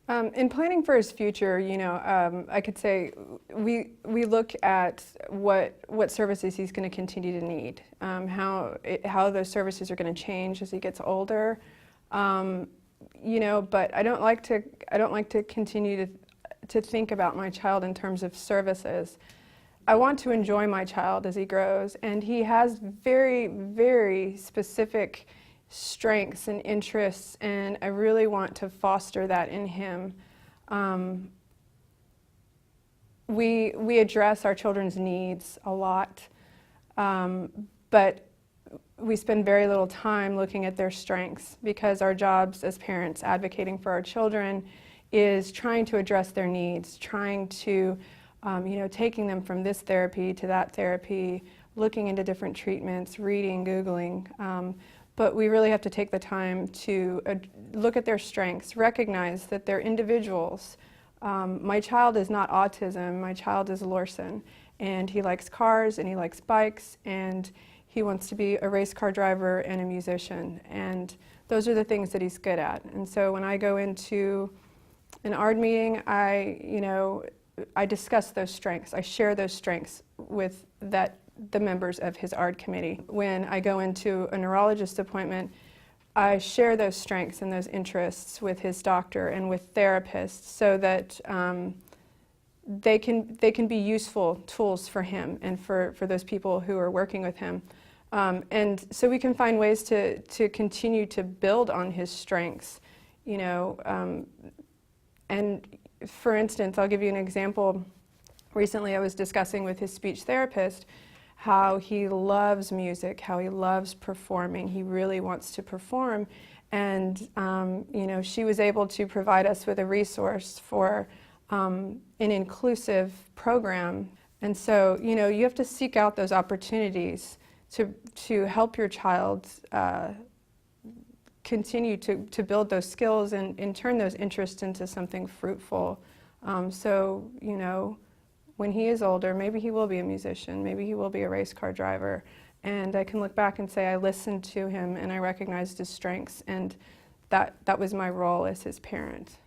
In planning for his future, I could say we look at what services he's going to continue to need, how those services are going to change as he gets older, But I don't like to continue to think about my child in terms of services. I want to enjoy my child as he grows, and he has very, very specific strengths and interests, and I really want to foster that in him. We address our children's needs a lot, but we spend very little time looking at their strengths, because our jobs as parents advocating for our children is trying to address their needs, trying to, taking them from this therapy to that therapy, looking into different treatments, reading, Googling. But we really have to take the time to look at their strengths, recognize that they're individuals. My child is not autism, my child is Lorson, and he likes cars and he likes bikes, and he wants to be a race car driver and a musician, and those are the things that he's good at. And so when I go into an ARD meeting, I discuss those strengths. I share those strengths with the members of his ARD committee. When I go into a neurologist appointment, I share those strengths and those interests with his doctor and with therapists, so that they can be useful tools for him and for those people who are working with him. And so we can find ways to continue to build on his strengths, And for instance, I'll give you an example. Recently I was discussing with his speech therapist how he loves music, how he loves performing. He really wants to perform. And, she was able to provide us with a resource for an inclusive program. And so, you have to seek out those opportunities to help your child continue to build those skills and turn those interests into something fruitful. When he is older, maybe he will be a musician, maybe he will be a race car driver, and I can look back and say I listened to him and I recognized his strengths, and that was my role as his parent.